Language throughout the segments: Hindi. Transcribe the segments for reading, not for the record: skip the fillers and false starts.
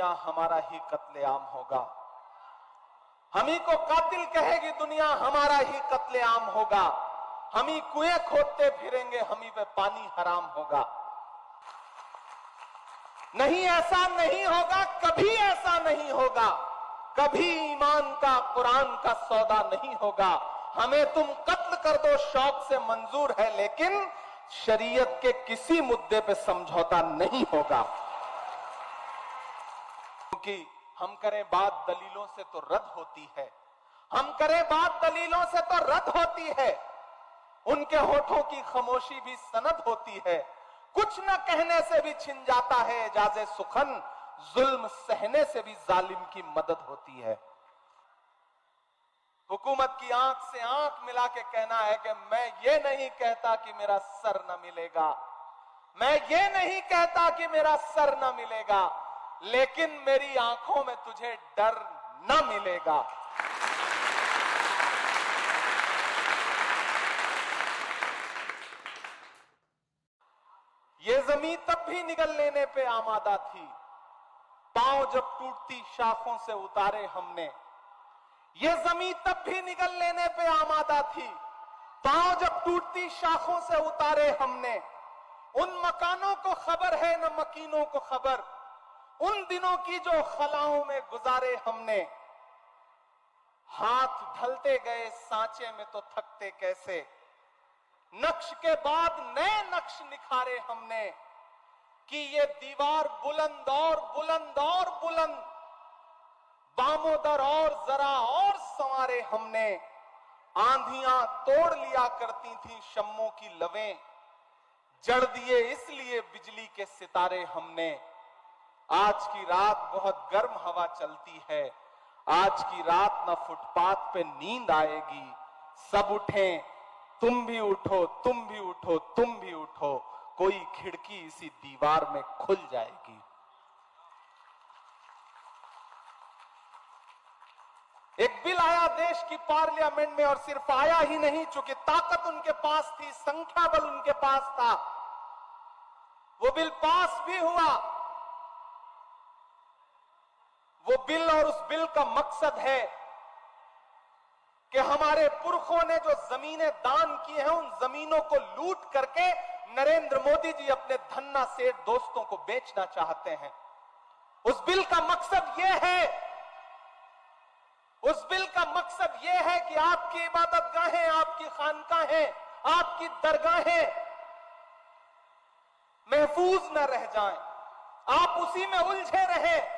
दुनिया हमारा ही कत्लेआम होगा। हम ही को कातिल कहेगी दुनिया, हमारा ही कत्लेआम होगा। हम ही कुएं खोदते फिरेंगे, हम ही पे पानी हराम होगा। नहीं, ऐसा नहीं होगा, कभी ऐसा नहीं होगा। कभी ईमान का, कुरान का सौदा नहीं होगा। हमें तुम कत्ल कर दो शौक से मंजूर है, लेकिन शरीयत के किसी मुद्दे पे समझौता नहीं होगा। क्योंकि हम करें बात दलीलों से तो रद्द होती है, हम करें बात दलीलों से तो रद्द होती है। उनके होठों की खामोशी भी सनद होती है। कुछ न कहने से भी छिन जाता है एजाज़े सुखन, जुल्म सहने से भी जालिम की मदद होती है। हुकूमत की आंख से आंख मिला के कहना है कि मैं ये नहीं कहता कि मेरा सर न मिलेगा, मैं ये नहीं कहता कि मेरा सर न मिलेगा, लेकिन मेरी आंखों में तुझे डर न मिलेगा। ये जमीन तब भी निगल लेने पे आमादा थी, पांव जब टूटती शाखों से उतारे हमने। ये जमीन तब भी निगल लेने पे आमादा थी, पांव जब टूटती शाखों से उतारे हमने। उन मकानों को खबर है न मकीनों को खबर, उन दिनों की जो खलाओं में गुजारे हमने। हाथ ढलते गए सांचे में तो थकते कैसे, नक्श के बाद नए नक्श निखारे हमने। कि ये दीवार बुलंद और बुलंद और बुलंद, बामोदर और जरा और संवारे हमने। आंधियां तोड़ लिया करती थी शम्मों की लवें, जड़ दिए इसलिए बिजली के सितारे हमने। आज की रात बहुत गर्म हवा चलती है, आज की रात ना फुटपाथ पे नींद आएगी। सब उठें, तुम भी उठो, तुम भी उठो, तुम भी उठो, कोई खिड़की इसी दीवार में खुल जाएगी। एक बिल आया देश की पार्लियामेंट में, और सिर्फ आया ही नहीं, चूंकि ताकत उनके पास थी, संख्या बल उनके पास था, वो बिल पास भी हुआ। वो बिल और उस बिल का मकसद है कि हमारे पुरखों ने जो जमीनें दान की हैं, उन जमीनों को लूट करके नरेंद्र मोदी जी अपने धन्ना सेठ दोस्तों को बेचना चाहते हैं। उस बिल का मकसद यह है, उस बिल का मकसद यह है कि आपकी इबादतगाहें, आपकी खानकाहें, आपकी दरगाहें महफूज न रह जाएं, आप उसी में उलझे रहें।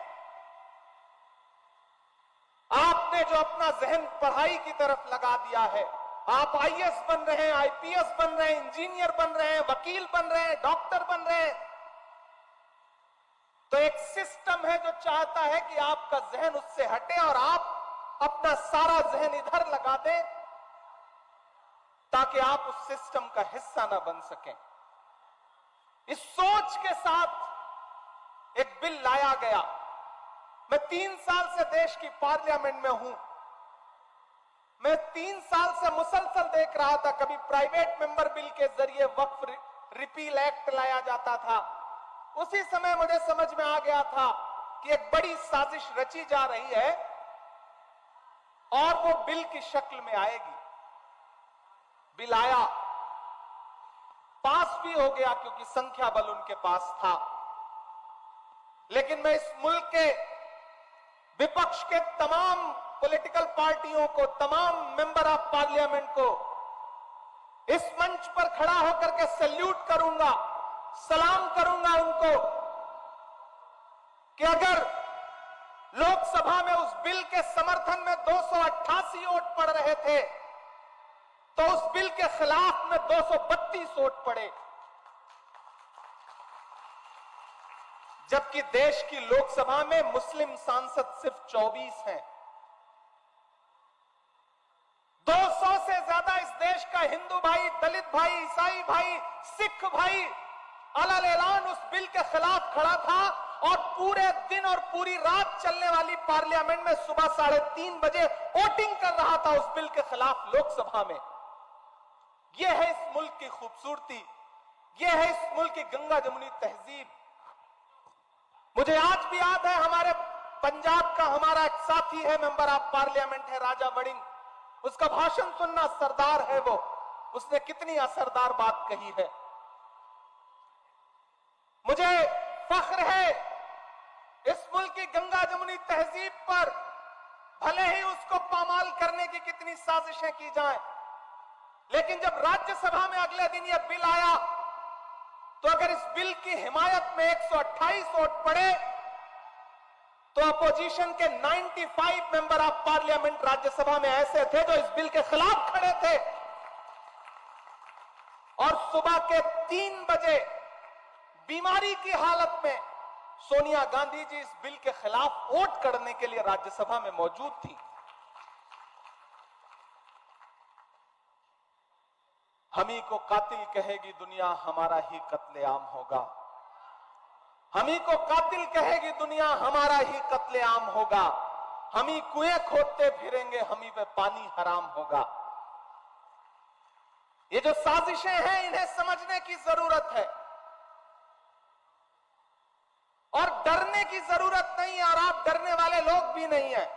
आपने जो अपना जहन पढ़ाई की तरफ लगा दिया है, आप आईएएस बन रहे हैं, आईपीएस बन रहे हैं, इंजीनियर बन रहे हैं, वकील बन रहे हैं, डॉक्टर बन रहे हैं, तो एक सिस्टम है जो चाहता है कि आपका जहन उससे हटे और आप अपना सारा जहन इधर लगा दें, ताकि आप उस सिस्टम का हिस्सा ना बन सकें। इस सोच के साथ एक बिल लाया गया। मैं 3 साल से देश की पार्लियामेंट में हूं, मैं 3 साल से मुसलसल देख रहा था, कभी प्राइवेट मेंबर बिल के जरिए वक्फ रिपील एक्ट लाया जाता था। उसी समय मुझे समझ में आ गया था कि एक बड़ी साजिश रची जा रही है और वो बिल की शक्ल में आएगी। बिल आया, पास भी हो गया क्योंकि संख्या बल उनके पास था। लेकिन मैं इस मुल्क के विपक्ष के तमाम पॉलिटिकल पार्टियों को, तमाम मेंबर ऑफ पार्लियामेंट को इस मंच पर खड़ा होकर के सैल्यूट करूंगा, सलाम करूंगा उनको कि अगर लोकसभा में उस बिल के समर्थन में 288 वोट पड़ रहे थे, तो उस बिल के खिलाफ में 232 वोट पड़े। जबकि देश की लोकसभा में मुस्लिम सांसद सिर्फ 24 हैं। 200 से ज्यादा इस देश का हिंदू भाई, दलित भाई, ईसाई भाई, सिख भाई अलग ऐलान उस बिल के खिलाफ खड़ा था, और पूरे दिन और पूरी रात चलने वाली पार्लियामेंट में सुबह 3:30 बजे वोटिंग कर रहा था उस बिल के खिलाफ लोकसभा में। यह है इस मुल्क की खूबसूरती, यह है इस मुल्क की गंगा जमुनी तहजीब। मुझे आज भी याद है, हमारे पंजाब का हमारा एक साथी है, मेंबर ऑफ पार्लियामेंट है, राजा वड़िंग, उसका भाषण सुनना, सरदार है वो, उसने कितनी असरदार बात कही है। मुझे फख्र है इस मुल्क की गंगा जमुनी तहजीब पर, भले ही उसको पामाल करने की कितनी साजिशें की जाएं, लेकिन जब राज्यसभा में अगले दिन यह बिल आया, तो अगर इस बिल की हिमायत में 128 वोट पड़े, तो अपोजिशन के 95 मेंबर ऑफ पार्लियामेंट राज्यसभा में ऐसे थे जो इस बिल के खिलाफ खड़े थे। और सुबह के 3 बजे बीमारी की हालत में सोनिया गांधी जी इस बिल के खिलाफ वोट करने के लिए राज्यसभा में मौजूद थी। हम ही को कातिल कहेगी दुनिया, हमारा ही कत्लेआम होगा। हम ही को कातिल कहेगी दुनिया, हमारा ही कत्लेआम होगा। हम ही कुएं खोदते फिरेंगे, हम ही पे पानी हराम होगा। ये जो साजिशें हैं, इन्हें समझने की जरूरत है और डरने की जरूरत नहीं है, और आप डरने वाले लोग भी नहीं है।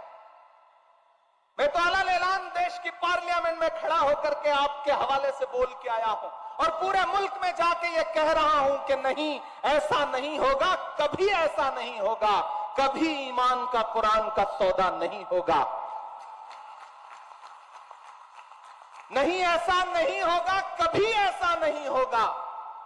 मैं तो अलग ऐलान देश की पार्लियामेंट में खड़ा होकर के आपके हवाले से बोल के आया हूं और पूरे मुल्क में जाके ये कह रहा हूं कि नहीं, ऐसा नहीं होगा, कभी ऐसा नहीं होगा, कभी ईमान का कुरान का सौदा नहीं होगा। नहीं, ऐसा नहीं होगा, कभी ऐसा नहीं होगा,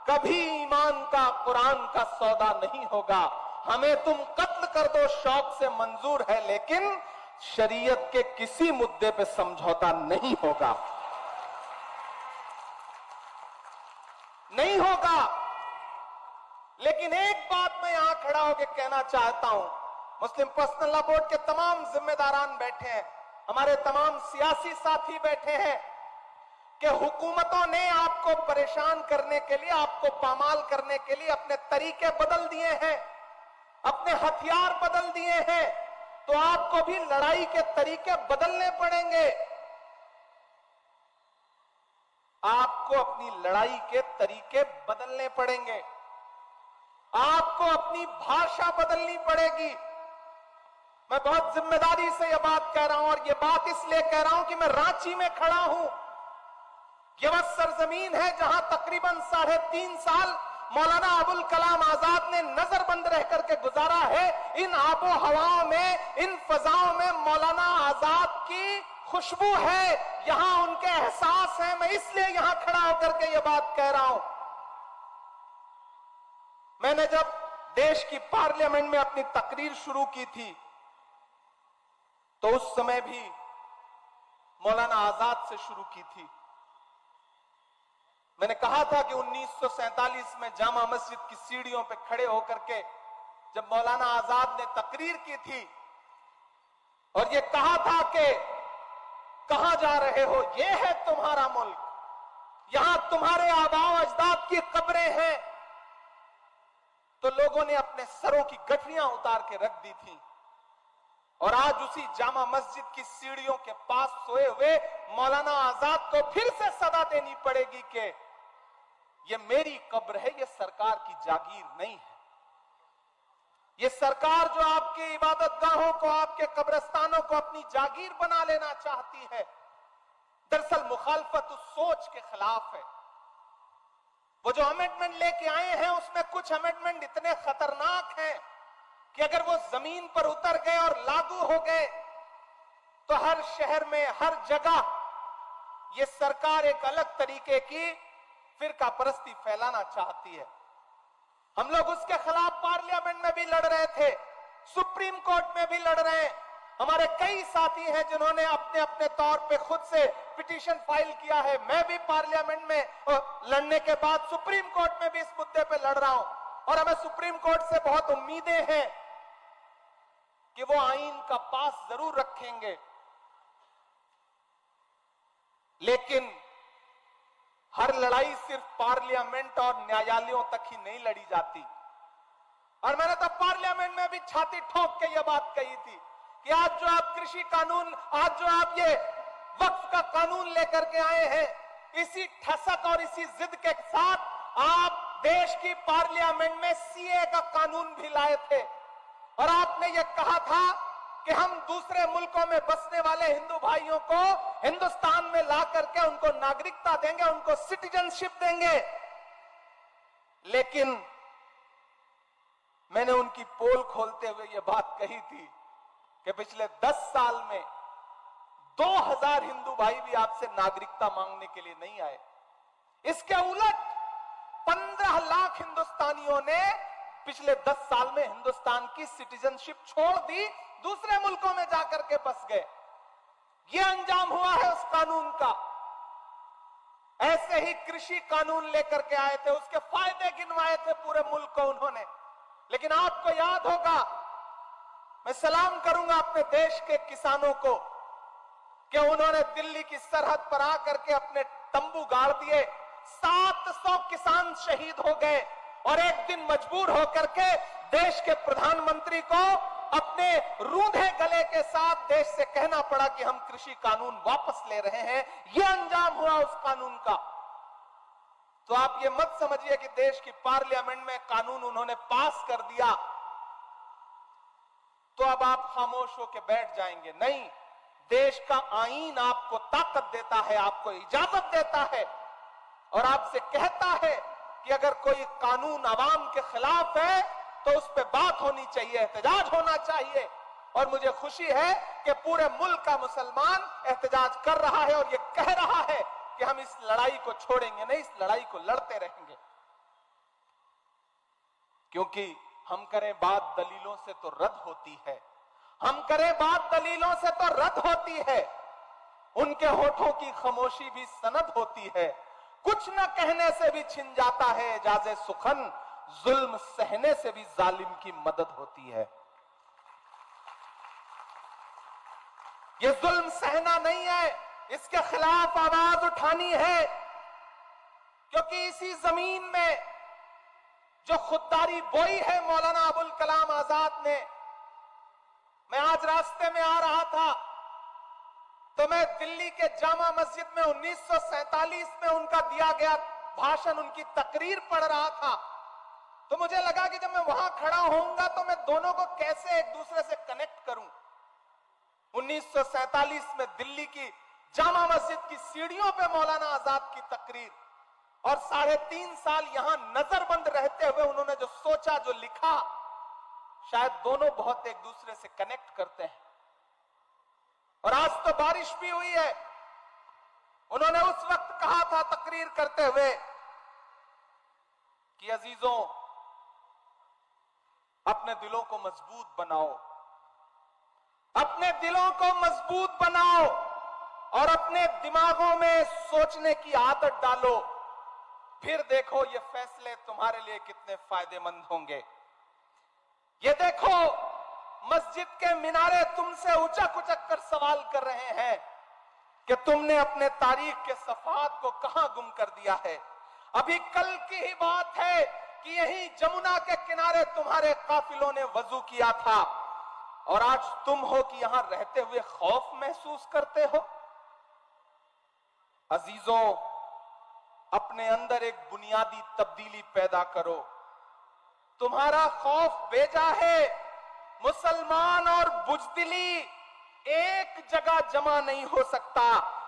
कभी ईमान का कुरान का सौदा नहीं होगा। हमें तुम कत्ल कर दो शौक से मंजूर है, लेकिन शरीयत के किसी मुद्दे पे समझौता नहीं होगा, नहीं होगा। लेकिन एक बात मैं यहां खड़ा होकर कहना चाहता हूं, मुस्लिम पर्सनल लॉ बोर्ड के तमाम जिम्मेदारान बैठे हैं, हमारे तमाम सियासी साथी बैठे हैं, कि हुकूमतों ने आपको परेशान करने के लिए, आपको पामाल करने के लिए अपने तरीके बदल दिए हैं, अपने हथियार बदल दिए हैं, तो आपको भी लड़ाई के तरीके बदलने पड़ेंगे। आपको अपनी लड़ाई के तरीके बदलने पड़ेंगे, आपको अपनी भाषा बदलनी पड़ेगी। मैं बहुत जिम्मेदारी से यह बात कह रहा हूं, और यह बात इसलिए कह रहा हूं कि मैं रांची में खड़ा हूं। यह वह सरजमीन है जहां तकरीबन 3.5 साल मौलाना अबुल कलाम आजाद ने नजरबंद रह करके गुजारा है। इन आबो हवाओं में, इन फजाओं में मौलाना आजाद की खुशबू है, यहां उनके एहसास है। मैं इसलिए यहां खड़ा होकर के यह बात कह रहा हूं। मैंने जब देश की पार्लियामेंट में अपनी तकरीर शुरू की थी, तो उस समय भी मौलाना आजाद से शुरू की थी। मैंने कहा था कि 1947 में जामा मस्जिद की सीढ़ियों पे खड़े होकर के जब मौलाना आजाद ने तकरीर की थी और ये कहा था कि कहां जा रहे हो, ये है तुम्हारा मुल्क, यहां तुम्हारे आबाओ अजदाद की कब्रें हैं, तो लोगों ने अपने सरों की गठरियां उतार के रख दी थी। और आज उसी जामा मस्जिद की सीढ़ियों के पास सोए हुए मौलाना आजाद को फिर से सदा देनी पड़ेगी कि ये मेरी कब्र है, ये सरकार की जागीर नहीं है। ये सरकार जो आपकी इबादतगाहों को, आपके कब्रिस्तानों को अपनी जागीर बना लेना चाहती है, दरअसल मुखालफत उस सोच के खिलाफ है। वो जो अमेंडमेंट लेके आए हैं, उसमें कुछ अमेंडमेंट इतने खतरनाक हैं कि अगर वो जमीन पर उतर गए और लागू हो गए, तो हर शहर में, हर जगह ये सरकार एक अलग तरीके की फिरका परस्ती फैलाना चाहती है। हम लोग उसके खिलाफ पार्लियामेंट में भी लड़ रहे थे, सुप्रीम कोर्ट में भी लड़ रहे हैं। हमारे कई साथी हैं जिन्होंने अपने अपने तौर पे खुद से पिटीशन फाइल किया है। मैं भी पार्लियामेंट में लड़ने के बाद सुप्रीम कोर्ट में भी इस मुद्दे पे लड़ रहा हूं, और हमें सुप्रीम कोर्ट से बहुत उम्मीदें हैं कि वो आईन का पास जरूर रखेंगे, लेकिन हर लड़ाई सिर्फ पार्लियामेंट और न्यायालयों तक ही नहीं लड़ी जाती। और मैंने तो पार्लियामेंट में भी छाती ठोक के यह बात कही थी कि आज जो आप कृषि कानून, आज जो आप ये वक्फ का कानून लेकर के आए हैं, इसी ठसक और इसी जिद के साथ आप देश की पार्लियामेंट में सीए का कानून भी लाए थे। और आपने ये कहा था कि हम दूसरे मुल्कों में बसने वाले हिंदू भाइयों को हिंदुस्तान में ला करके उनको नागरिकता देंगे, उनको सिटीजनशिप देंगे। लेकिन मैंने उनकी पोल खोलते हुए यह बात कही थी कि पिछले 10 साल में 2000 हिंदू भाई भी आपसे नागरिकता मांगने के लिए नहीं आए। इसके उलट 15 लाख हिंदुस्तानियों ने पिछले 10 साल में हिंदुस्तान की सिटीजनशिप छोड़ दी, दूसरे मुल्कों में जाकर के बस गए। यह अंजाम हुआ है उस कानून का। ऐसे ही कृषि कानून लेकर के आए थे, उसके फायदे गिनवाए थे पूरे मुल्क को उन्होंने। लेकिन आपको याद होगा, मैं सलाम करूंगा अपने देश के किसानों को कि उन्होंने दिल्ली की सरहद पर आकर के अपने तंबू गाड़ दिए। 700 किसान शहीद हो गए और एक दिन मजबूर होकर के देश के प्रधानमंत्री को अपने रूंधे गले के साथ देश से कहना पड़ा कि हम कृषि कानून वापस ले रहे हैं। यह अंजाम हुआ उस कानून का। तो आप ये मत समझिए कि देश की पार्लियामेंट में कानून उन्होंने पास कर दिया तो अब आप खामोश होकर बैठ जाएंगे। नहीं, देश का आईन आपको ताकत देता है, आपको इजाजत देता है और आपसे कहता है कि अगर कोई कानून आवाम के खिलाफ है तो उस पर बात होनी चाहिए, एहतजाज होना चाहिए। और मुझे खुशी है कि पूरे मुल्क का मुसलमान एहतजाज कर रहा है और ये कह रहा है कि हम इस लड़ाई को छोड़ेंगे नहीं, इस लड़ाई को लड़ते रहेंगे। क्योंकि हम करें बात दलीलों से तो रद्द होती है, हम करें बात दलीलों से तो रद्द होती है। उनके होठों की खामोशी भी सनद होती है। कुछ न कहने से भी छिन जाता है एजाज़े सुखन, जुल्म सहने से भी जालिम की मदद होती है। ये जुल्म सहना नहीं है, इसके खिलाफ आवाज उठानी है। क्योंकि इसी जमीन में जो खुददारी बोई है मौलाना अबुल कलाम आजाद ने। मैं आज रास्ते में आ रहा था तो मैं दिल्ली के जामा मस्जिद में 1947 में उनका दिया गया भाषण, उनकी तकरीर पढ़ रहा था। तो मुझे लगा कि जब मैं वहां खड़ा होऊंगा तो मैं दोनों को कैसे एक दूसरे से कनेक्ट करूं। 1947 में दिल्ली की जामा मस्जिद की सीढ़ियों पे मौलाना आजाद की तकरीर, और 3.5 साल यहां नजरबंद रहते हुए उन्होंने जो सोचा, जो लिखा, शायद दोनों बहुत एक दूसरे से कनेक्ट करते हैं। और आज तो बारिश भी हुई है। उन्होंने उस वक्त कहा था तकरीर करते हुए कि अजीजों, अपने दिलों को मजबूत बनाओ, अपने दिलों को मजबूत बनाओ और अपने दिमागों में सोचने की आदत डालो। फिर देखो ये फैसले तुम्हारे लिए कितने फायदेमंद होंगे। ये देखो, मस्जिद के मिनारे तुमसे उचक उचक कर सवाल कर रहे हैं कि तुमने अपने तारीख के सफात को कहां गुम कर दिया है। अभी कल की ही बात है कि यही जमुना के किनारे तुम्हारे काफिलों ने वजू किया था और आज तुम हो कि यहां रहते हुए खौफ महसूस करते हो। अजीजों, अपने अंदर एक बुनियादी तब्दीली पैदा करो। तुम्हारा खौफ बेजा है। मुसलमान और बुजदिली एक जगह जमा नहीं हो सकता।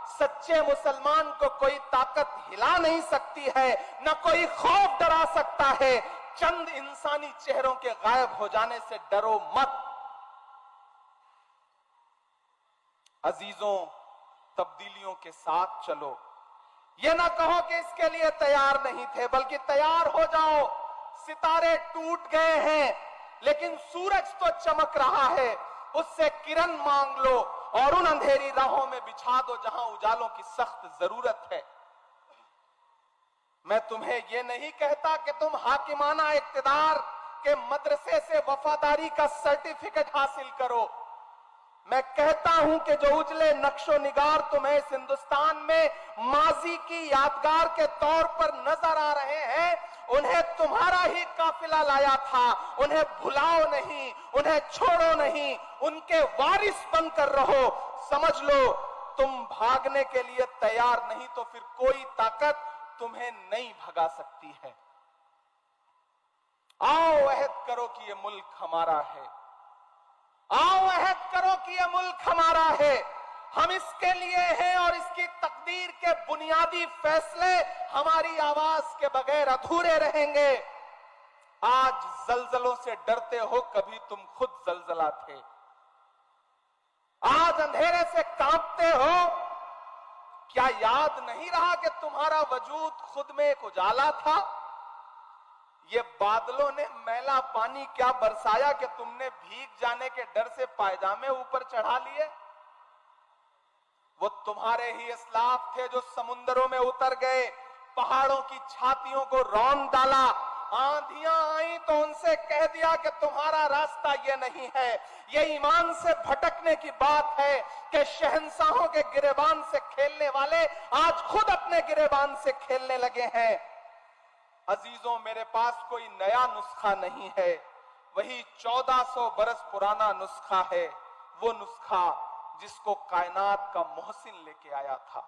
सच्चे मुसलमान को कोई ताकत हिला नहीं सकती है, न कोई खौफ डरा सकता है। चंद इंसानी चेहरों के गायब हो जाने से डरो मत। अजीजों, तब्दीलियों के साथ चलो। यह ना कहो कि इसके लिए तैयार नहीं थे, बल्कि तैयार हो जाओ। सितारे टूट गए हैं लेकिन सूरज तो चमक रहा है, उससे किरण मांग लो और उन अंधेरी राहों में बिछा दो जहां उजालों की सख्त जरूरत है। मैं तुम्हें यह नहीं कहता कि तुम हाकिमाना इक्तिदार के मदरसे से वफादारी का सर्टिफिकेट हासिल करो। मैं कहता हूं कि जो उजले नक्शो निगार तुम्हें इस हिंदुस्तान में माजी की यादगार के तौर पर नजर आ रहे हैं, उन्हें तुम्हारा ही काफिला लाया था। उन्हें भुलाओ नहीं, उन्हें छोड़ो नहीं, उनके वारिस बनकर रहो। समझ लो, तुम भागने के लिए तैयार नहीं तो फिर कोई ताकत तुम्हें नहीं भगा सकती है। आओ अहद करो कि ये मुल्क हमारा है, आओ अहद करो कि यह मुल्क हमारा है, हम इसके लिए हैं और इसकी तकदीर के बुनियादी फैसले हमारी आवाज के बगैर अधूरे रहेंगे। आज जलजलों से डरते हो, कभी तुम खुद जलजला थे। आज अंधेरे से कांपते हो, क्या याद नहीं रहा कि तुम्हारा वजूद खुद में एक उजाला था? ये बादलों ने मैला पानी क्या बरसाया कि तुमने भीग जाने के डर से पायजामे ऊपर चढ़ा लिए? वो तुम्हारे ही इस्लाफ थे जो समुद्रों में उतर गए, पहाड़ों की छातियों को रौंद डाला, आंधियां आई तो उनसे कह दिया कि तुम्हारा रास्ता ये नहीं है। ये ईमान से भटकने की बात है कि शहंशाहों के गिरेबान से खेलने वाले आज खुद अपने गिरेबान से खेलने लगे हैं। अजीजों, मेरे पास कोई नया नुस्खा नहीं है, वही 1400 बरस पुराना नुस्खा है, वो नुस्खा जिसको कायनात का मोहसिन लेके आया था।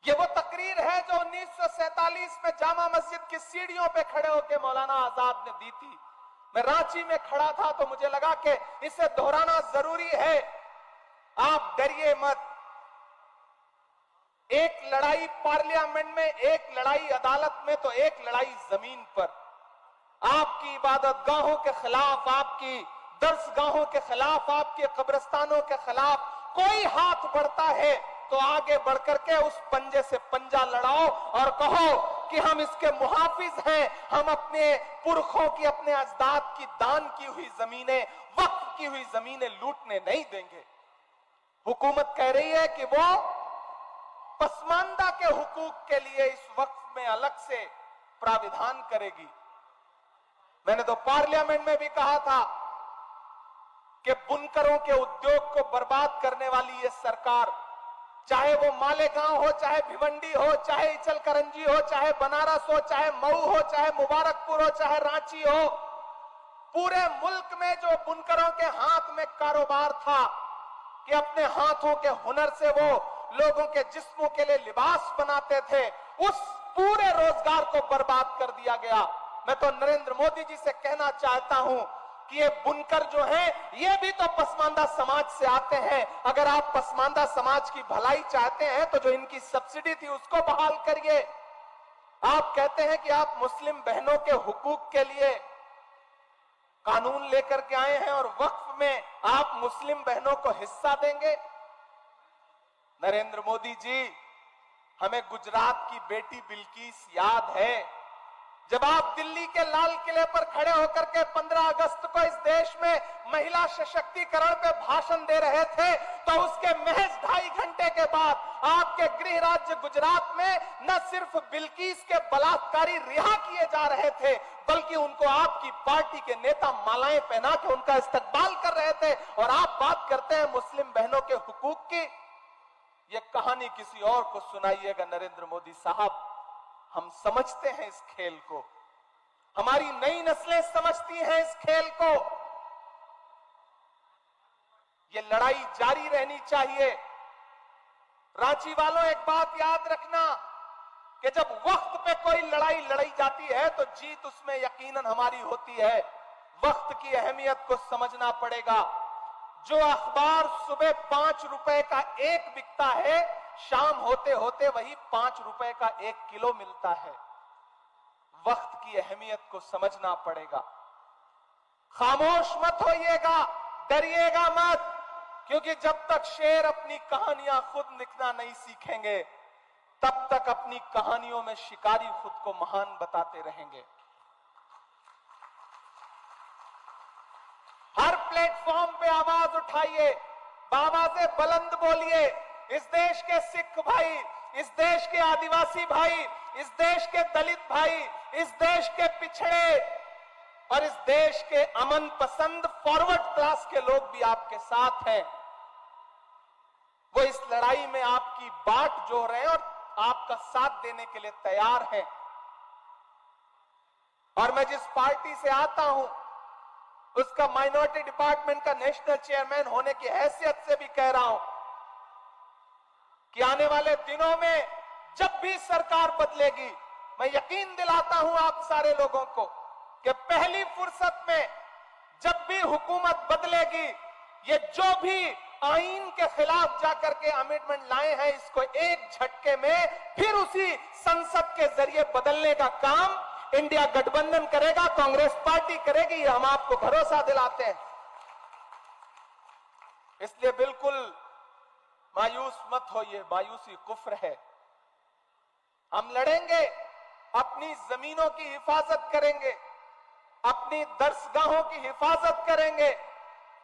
ये वो तकरीर है जो 1947 में जामा मस्जिद की सीढ़ियों पे खड़े होकर मौलाना आजाद ने दी थी। मैं रांची में खड़ा था तो मुझे लगा कि इसे दोहराना जरूरी है। आप डरिए मत, एक लड़ाई पार्लियामेंट में, एक लड़ाई अदालत में, तो एक लड़ाई जमीन पर। आपकी इबादतगाहों के खिलाफ, आपकी दर्सगाहों के खिलाफ, आपके कब्रिस्तानों के खिलाफ कोई हाथ बढ़ता है तो आगे बढ़कर के उस पंजे से पंजा लड़ाओ और कहो कि हम इसके मुहाफिज हैं। हम अपने पुरखों की, अपने अजदाद की दान की हुई जमीनें, वक्फ की हुई जमीनें लूटने नहीं देंगे। हुकूमत कह रही है कि वो पसमानदा के हुकूक के लिए इस वक्फ में अलग से प्राविधान करेगी। मैंने तो पार्लियामेंट में भी कहा था कि बुनकरों के उद्योग को बर्बाद करने वाली ये सरकार, चाहे वो मालेगांव हो, चाहे भिवंडी हो, चाहे इचलकरंजी हो, चाहे बनारस हो, चाहे मऊ हो, चाहे मुबारकपुर हो, चाहे रांची हो, पूरे मुल्क में जो बुनकरों के हाथ में कारोबार था कि अपने हाथों के हुनर से वो लोगों के जिस्मों के लिए लिबास बनाते थे, उस पूरे रोजगार को बर्बाद कर दिया गया। मैं तो नरेंद्र मोदी जी से कहना चाहता हूं कि ये बुनकर जो हैं, ये भी तो पसमानदा समाज से आते हैं। अगर आप पसमानदा समाज की भलाई चाहते हैं तो जो इनकी सब्सिडी थी उसको बहाल करिए। आप कहते हैं कि आप मुस्लिम बहनों के हुकूक के लिए कानून लेकर के आए हैं और वक्फ में आप मुस्लिम बहनों को हिस्सा देंगे। नरेंद्र मोदी जी, हमें गुजरात की बेटी बिल्किस याद है। जब आप दिल्ली के लाल किले पर खड़े होकर के 15 अगस्त को इस देश में महिला सशक्तिकरण पे भाषण दे रहे थे तो उसके महज 2.5 घंटे के बाद आपके गृह राज्य गुजरात में न सिर्फ बिल्किस के बलात्कारी रिहा किए जा रहे थे, बल्कि उनको आपकी पार्टी के नेता मालाएं पहना के उनका इस्तकबाल कर रहे थे। और आप बात करते हैं मुस्लिम बहनों के हुकूक की। ये कहानी किसी और को सुनाइएगा नरेंद्र मोदी साहब। हम समझते हैं इस खेल को, हमारी नई नस्लें समझती हैं इस खेल को। ये लड़ाई जारी रहनी चाहिए। रांची वालों, एक बात याद रखना कि जब वक्त पे कोई लड़ाई लड़ी जाती है तो जीत उसमें यकीनन हमारी होती है। वक्त की अहमियत को समझना पड़ेगा। जो अखबार सुबह 5 रुपए का एक बिकता है, शाम होते होते वही 5 रुपए का 1 किलो मिलता है। वक्त की अहमियत को समझना पड़ेगा। खामोश मत होइएगा, डरिएगा मत, क्योंकि जब तक शेर अपनी कहानियां खुद लिखना नहीं सीखेंगे तब तक अपनी कहानियों में शिकारी खुद को महान बताते रहेंगे। हर प्लेटफॉर्म पे आवाज उठाइए, आवाजें बुलंद बोलिए। इस देश के सिख भाई, इस देश के आदिवासी भाई, इस देश के दलित भाई, इस देश के पिछड़े और इस देश के अमन पसंद फॉरवर्ड क्लास के लोग भी आपके साथ हैं। वो इस लड़ाई में आपकी बाट जोड़ रहे हैं और आपका साथ देने के लिए तैयार हैं। और मैं जिस पार्टी से आता हूं उसका माइनॉरिटी डिपार्टमेंट का नेशनल चेयरमैन होने की हैसियत से भी कह रहा हूं कि आने वाले दिनों में जब भी सरकार बदलेगी, मैं यकीन दिलाता हूं आप सारे लोगों को कि पहली फुर्सत में जब भी हुकूमत बदलेगी, ये जो भी आईन के खिलाफ जाकर के अमेंडमेंट लाए हैं, इसको एक झटके में फिर उसी संसद के जरिए बदलने का काम इंडिया गठबंधन करेगा, कांग्रेस पार्टी करेगी, ये हम आपको भरोसा दिलाते हैं। इसलिए बिल्कुल मायूस मत होइए, मायूसी कुफ्र है। हम लड़ेंगे, अपनी जमीनों की हिफाजत करेंगे, अपनी दरसगाहों की हिफाजत करेंगे,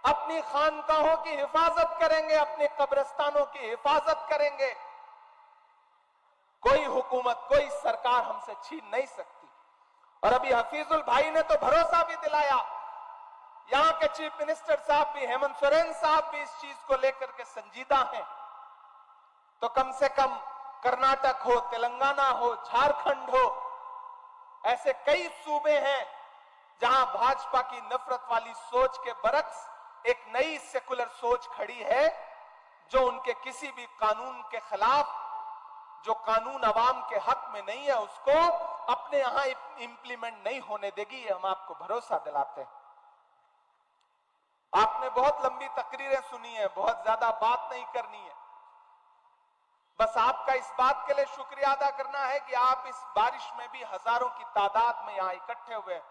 अपनी खानकाहों की हिफाजत करेंगे, अपने कब्रिस्तानों की हिफाजत करेंगे। कोई हुकूमत, कोई सरकार हमसे छीन नहीं सकती। और अभी हफीजुल भाई ने तो भरोसा भी दिलाया, यहां के चीफ मिनिस्टर साहब भी, हेमंत सोरेन साहब भी इस चीज को लेकर के संजीदा हैं। तो कम से कम कर्नाटक हो, तेलंगाना हो, झारखंड हो, ऐसे कई सूबे हैं जहां भाजपा की नफरत वाली सोच के बरक्स एक नई सेकुलर सोच खड़ी है, जो उनके किसी भी कानून के खिलाफ, जो कानून अवाम के हक में नहीं है, उसको अपने यहां इंप्लीमेंट नहीं होने देगी। ये हम आपको भरोसा दिलाते हैं। आपने बहुत लंबी तकरीरें सुनी है, बहुत ज्यादा बात नहीं करनी है। बस आपका इस बात के लिए शुक्रिया अदा करना है कि आप इस बारिश में भी हजारों की तादाद में यहां इकट्ठे हुए हैं।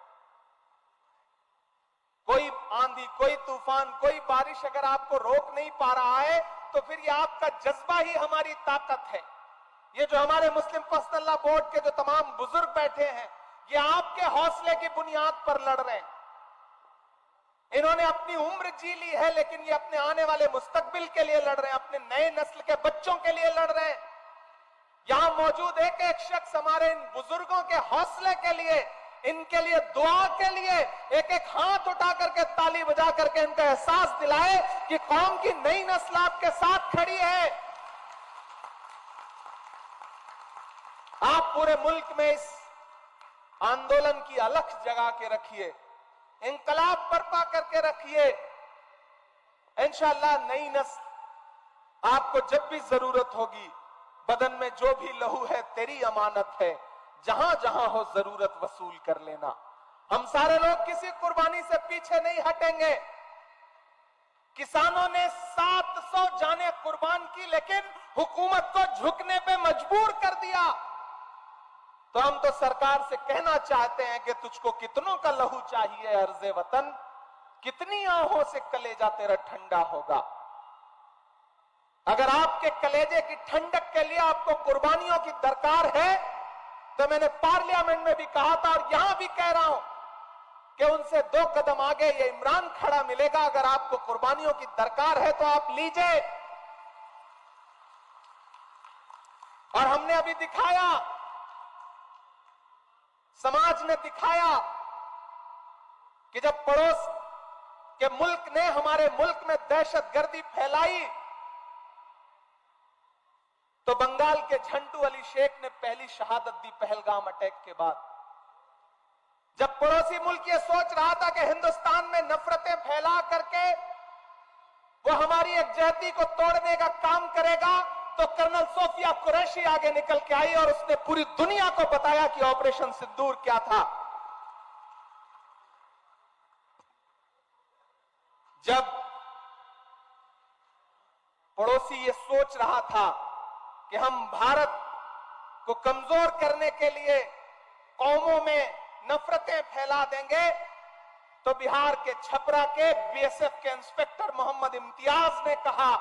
कोई आंधी, कोई तूफान, कोई बारिश अगर आपको रोक नहीं पा रहा है, तो फिर ये आपका जज्बा ही हमारी ताकत है। ये जो हमारे मुस्लिम पर्सनल लॉ बोर्ड के जो तमाम बुजुर्ग बैठे हैं, ये आपके हौसले की बुनियाद पर लड़ रहे हैं। इन्होंने अपनी उम्र जी ली है, लेकिन ये अपने आने वाले मुस्तकबिल के लिए लड़ रहे हैं, अपने नए नस्ल के बच्चों के लिए लड़ रहे हैं। यहां मौजूद एक एक शख्स हमारे इन बुजुर्गों के हौसले के लिए, इनके लिए दुआ के लिए एक एक हाथ उठा करके, ताली बजा करके इनका एहसास दिलाए कि कौम की नई नस्ल आपके साथ खड़ी है। आप पूरे मुल्क में इस आंदोलन की अलख जगा के रखिए, इंकलाब बर्पा करके रखिए। इंशाअल्लाह नई नस्ल आपको जब भी जरूरत होगी, बदन में जो भी लहू है तेरी अमानत है, जहां जहां हो जरूरत वसूल कर लेना। हम सारे लोग किसी कुर्बानी से पीछे नहीं हटेंगे। किसानों ने 700 जानें कुर्बान की, लेकिन हुकूमत को झुकने पे मजबूर कर दिया। तो हम तो सरकार से कहना चाहते हैं कि तुझको कितनों का लहू चाहिए अर्ज़े वतन, कितनी आहों से कलेजा तेरा ठंडा होगा। अगर आपके कलेजे की ठंडक के लिए आपको कुर्बानियों की दरकार है, तो मैंने पार्लियामेंट में भी कहा था और यहां भी कह रहा हूं कि उनसे 2 कदम आगे ये इमरान खड़ा मिलेगा। अगर आपको कुर्बानियों की दरकार है तो आप लीजिए। और हमने अभी दिखाया, समाज ने दिखाया कि जब पड़ोस के मुल्क ने हमारे मुल्क में दहशतगर्दी फैलाई, तो बंगाल के झंटू अली शेख ने पहली शहादत दी पहलगाम अटैक के बाद। जब पड़ोसी मुल्क ये सोच रहा था कि हिंदुस्तान में नफरतें फैला करके वो हमारी एकजहती को तोड़ने का काम करेगा, तो कर्नल सोफिया कुरैशी आगे निकल के आई और उसने पूरी दुनिया को बताया कि ऑपरेशन सिंदूर क्या था। जब पड़ोसी ये सोच रहा था कि हम भारत को कमजोर करने के लिए कौमों में नफरतें फैला देंगे, तो बिहार के छपरा के बीएसएफ के इंस्पेक्टर मोहम्मद इम्तियाज ने कहा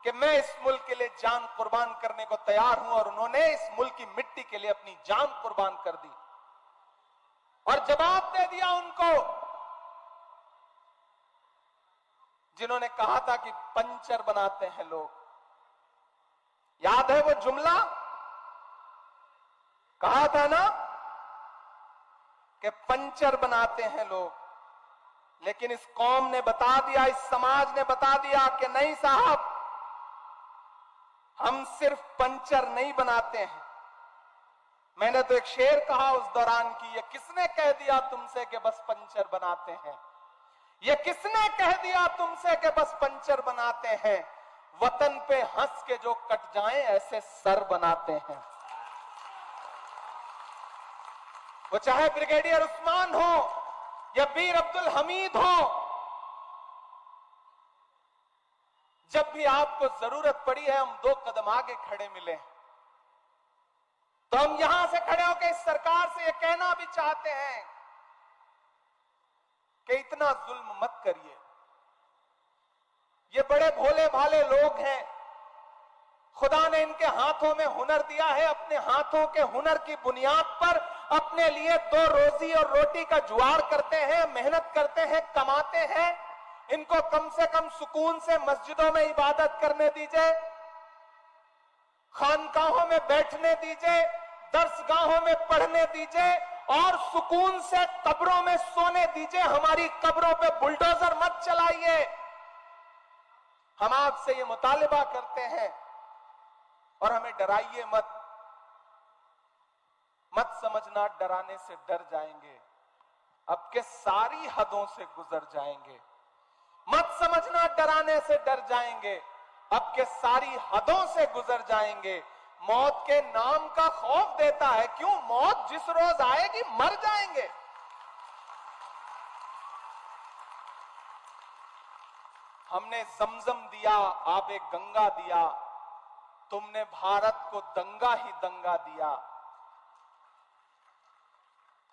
कि मैं इस मुल्क के लिए जान कुर्बान करने को तैयार हूं, और उन्होंने इस मुल्क की मिट्टी के लिए अपनी जान कुर्बान कर दी और जवाब दे दिया उनको जिन्होंने कहा था कि पंचर बनाते हैं लोग। याद है वो जुमला? कहा था ना कि पंचर बनाते हैं लोग। लेकिन इस कौम ने बता दिया, इस समाज ने बता दिया कि नहीं साहब, हम सिर्फ पंचर नहीं बनाते हैं। मैंने तो एक शेर कहा उस दौरान की, ये किसने कह दिया तुमसे कि बस पंचर बनाते हैं? ये किसने कह दिया तुमसे कि बस पंचर बनाते हैं? वतन पे हंस के जो कट जाएं ऐसे सर बनाते हैं। वो चाहे ब्रिगेडियर उस्मान हो, या वीर अब्दुल हमीद हो, जब भी आपको जरूरत पड़ी है हम 2 कदम आगे खड़े मिले, तो हम यहां से खड़े होकर इस सरकार से यह कहना भी चाहते हैं कि इतना जुल्म मत करिए। ये बड़े भोले भाले लोग हैं, खुदा ने इनके हाथों में हुनर दिया है, अपने हाथों के हुनर की बुनियाद पर अपने लिए 2 रोजी और रोटी का जुगाड़ करते हैं, मेहनत करते हैं, कमाते हैं। इनको कम से कम सुकून से मस्जिदों में इबादत करने दीजिए, खानकाहों में बैठने दीजिए, दर्सगाहों में पढ़ने दीजिए और सुकून से कब्रों में सोने दीजिए। हमारी कब्रों पे बुलडोजर मत चलाइए। हम आपसे ये मुतालिबा करते हैं और हमें डराइए मत। मत समझना डराने से डर जाएंगे, अब के सारी हदों से गुजर जाएंगे। मत समझना डराने से डर जाएंगे, अब के सारी हदों से गुजर जाएंगे। मौत के नाम का खौफ देता है, क्यों? मौत जिस रोज आएगी मर जाएंगे। हमने जमजम दिया, आबे गंगा दिया, तुमने भारत को दंगा ही दंगा दिया।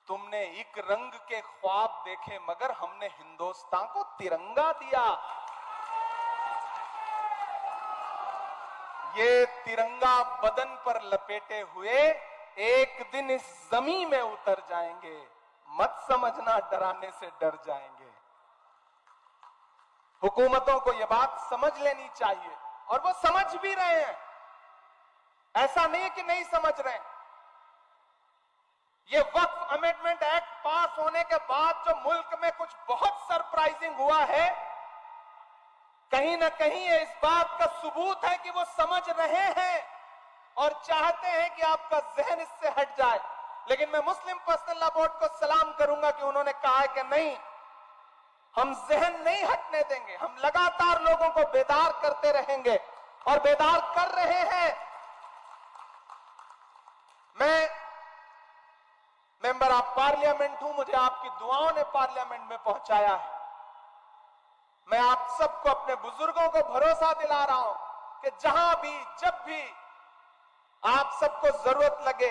तुमने एक रंग के ख्वाब देखे मगर हमने हिंदुस्तान को तिरंगा दिया। ये तिरंगा बदन पर लपेटे हुए एक दिन इस जमीन में उतर जाएंगे। मत समझना डराने से डर जाएंगे। हुकूमतों को यह बात समझ लेनी चाहिए और वो समझ भी रहे हैं, ऐसा नहीं कि नहीं समझ रहे हैं। ये वक्फ अमेंडमेंट एक्ट पास होने के बाद जो मुल्क में कुछ बहुत सरप्राइजिंग हुआ है, कहीं ना कहीं ये इस बात का सबूत है कि वो समझ रहे हैं और चाहते हैं कि आपका जहन इससे हट जाए। लेकिन मैं मुस्लिम पर्सनल लॉ बोर्ड को सलाम करूंगा कि उन्होंने कहा है कि नहीं, हम जहन नहीं हटने देंगे, हम लगातार लोगों को बेदार करते रहेंगे और बेदार कर रहे हैं। मैं मेंबर ऑफ पार्लियामेंट हूं, मुझे आपकी दुआओं ने पार्लियामेंट में पहुंचाया है। मैं आप सबको, अपने बुजुर्गों को भरोसा दिला रहा हूं कि जहां भी जब भी आप सबको जरूरत लगे,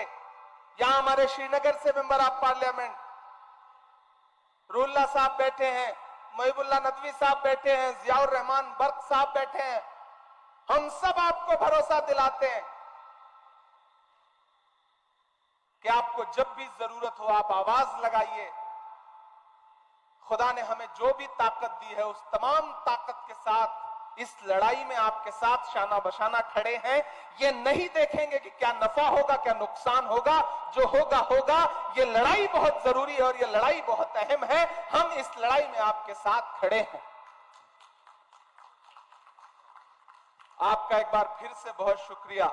यहां हमारे श्रीनगर से मेंबर ऑफ पार्लियामेंट रूल्ला साहब बैठे हैं, मुहिबुल्लाह नदवी साहब बैठे हैं, जियाउर रहमान बर्क साहब बैठे हैं, हम सब आपको भरोसा दिलाते हैं कि आपको जब भी जरूरत हो आप आवाज लगाइए। खुदा ने हमें जो भी ताकत दी है उस तमाम ताकत के साथ इस लड़ाई में आपके साथ शाना बशाना खड़े हैं। ये नहीं देखेंगे कि क्या नफा होगा क्या नुकसान होगा, जो होगा होगा। ये लड़ाई बहुत जरूरी है और ये लड़ाई बहुत अहम है। हम इस लड़ाई में आपके साथ खड़े हैं। आपका एक बार फिर से बहुत शुक्रिया।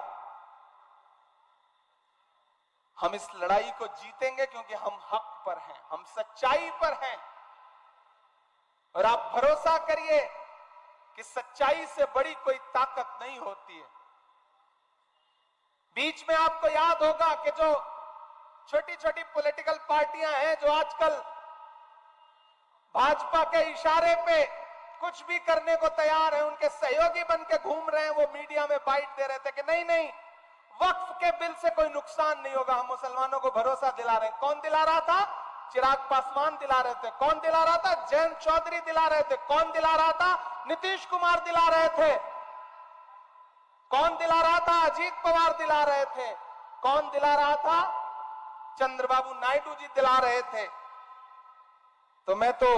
हम इस लड़ाई को जीतेंगे क्योंकि हम हक पर हैं, हम सच्चाई पर हैं। और आप भरोसा करिए कि सच्चाई से बड़ी कोई ताकत नहीं होती है। बीच में आपको याद होगा कि जो छोटी छोटी पॉलिटिकल पार्टियां हैं जो आजकल भाजपा के इशारे पे कुछ भी करने को तैयार है, उनके सहयोगी बन के घूम रहे हैं, वो मीडिया में बाइट दे रहे थे कि नहीं नहीं, वक्फ के बिल से कोई नुकसान नहीं होगा, हम मुसलमानों को भरोसा दिला रहे हैं। कौन दिला रहा था? चिराग पासवान दिला रहे थे। कौन दिला रहा था? जयंत चौधरी दिला रहे थे। कौन दिला रहा था? नीतीश कुमार दिला रहे थे। कौन दिला रहा था? अजीत पवार दिला रहे थे। कौन दिला रहा था? चंद्रबाबू नायडू जी दिला रहे थे। तो मैं तो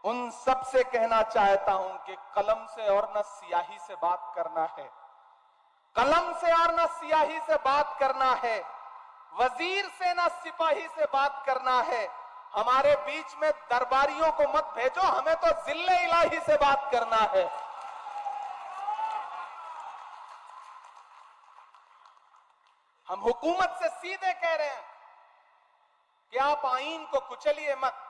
उन सब से कहना चाहता हूं कि कलम से और न स्याही से बात करना है, कलम से और न स्याही से बात करना है, वजीर से न सिपाही से बात करना है। हमारे बीच में दरबारियों को मत भेजो, हमें तो जिल्ले इलाही से बात करना है। हम हुकूमत से सीधे कह रहे हैं कि आप आईन को कुचलिए मत।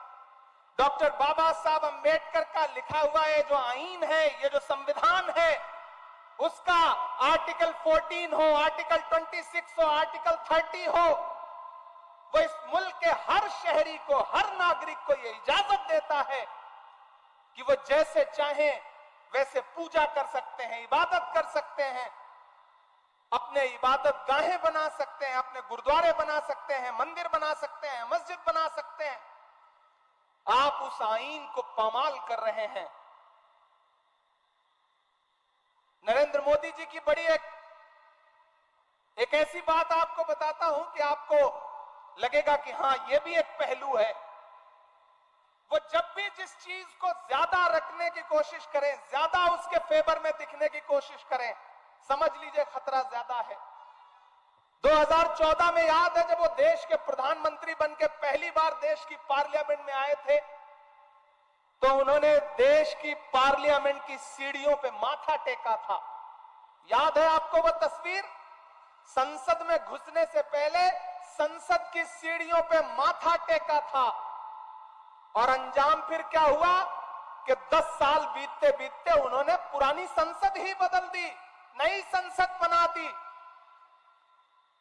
डॉक्टर बाबा साहब अंबेडकर का लिखा हुआ ये जो आईन है, ये जो संविधान है, उसका आर्टिकल 14 हो, आर्टिकल 26 हो, आर्टिकल 30 हो, वो इस मुल्क के हर शहरी को, हर नागरिक को यह इजाजत देता है कि वो जैसे चाहें वैसे पूजा कर सकते हैं, इबादत कर सकते हैं, अपने इबादत गाहें बना सकते हैं, अपने गुरुद्वारे बना सकते हैं, मंदिर बना सकते हैं, मस्जिद बना सकते हैं। आप उस आईन को पामाल कर रहे हैं। नरेंद्र मोदी जी की बड़ी एक ऐसी बात आपको बताता हूं कि आपको लगेगा कि हां यह भी एक पहलू है। वो जब भी जिस चीज को ज्यादा रखने की कोशिश करें, ज्यादा उसके फेवर में दिखने की कोशिश करें, समझ लीजिए खतरा ज्यादा है। 2014 में याद है जब वो देश के प्रधानमंत्री बनकर पहली बार देश की पार्लियामेंट में आए थे, तो उन्होंने देश की पार्लियामेंट की सीढ़ियों पे माथा टेका था। याद है आपको वो तस्वीर? संसद में घुसने से पहले संसद की सीढ़ियों पे माथा टेका था। और अंजाम फिर क्या हुआ कि 10 साल बीतते बीतते उन्होंने पुरानी संसद ही बदल दी, नई संसद बना दी।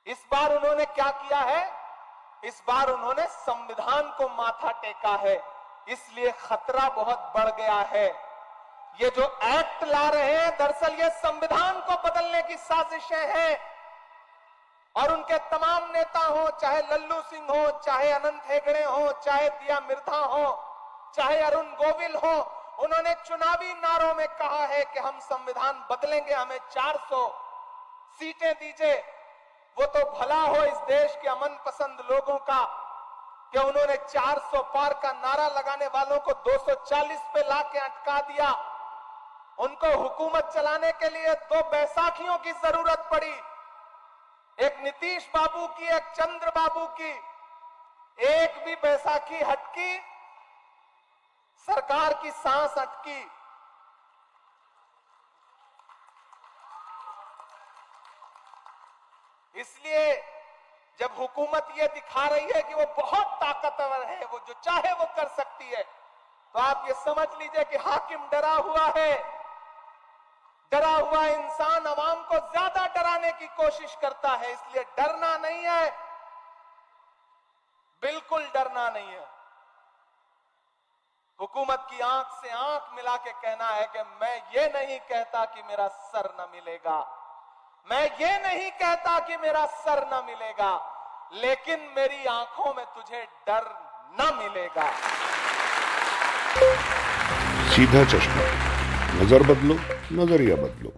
इस बार उन्होंने क्या किया है? इस बार उन्होंने संविधान को माथा टेका है। इसलिए खतरा बहुत बढ़ गया है। ये जो एक्ट ला रहे हैं, दरअसल ये संविधान को बदलने की साजिशें हैं। और उनके तमाम नेता हो, चाहे लल्लू सिंह हो, चाहे अनंत हेगड़े हो, चाहे दिया मिर्धा हो, चाहे अरुण गोविल हो, उन्होंने चुनावी नारों में कहा है कि हम संविधान बदलेंगे, हमें 400 सीटें दीजिए। वो तो भला हो इस देश के अमन पसंद लोगों का कि उन्होंने 400 पार का नारा लगाने वालों को 240 पे लाके अटका दिया। उनको हुकूमत चलाने के लिए 2 बैसाखियों की जरूरत पड़ी, एक नीतीश बाबू की, एक चंद्र बाबू की। एक भी बैसाखी हटकी, सरकार की सांस अटकी। इसलिए जब हुकूमत ये दिखा रही है कि वो बहुत ताकतवर है, वो जो चाहे वो कर सकती है, तो आप ये समझ लीजिए कि हाकिम डरा हुआ है। डरा हुआ इंसान अवाम को ज्यादा डराने की कोशिश करता है। इसलिए डरना नहीं है, बिल्कुल डरना नहीं है। हुकूमत की आंख से आंख मिला के कहना है कि मैं ये नहीं कहता कि मेरा सर न मिलेगा, मैं ये नहीं कहता कि मेरा सर न मिलेगा, लेकिन मेरी आंखों में तुझे डर न मिलेगा। सीधा चश्मा, नजर बदलो, नजरिया बदलो।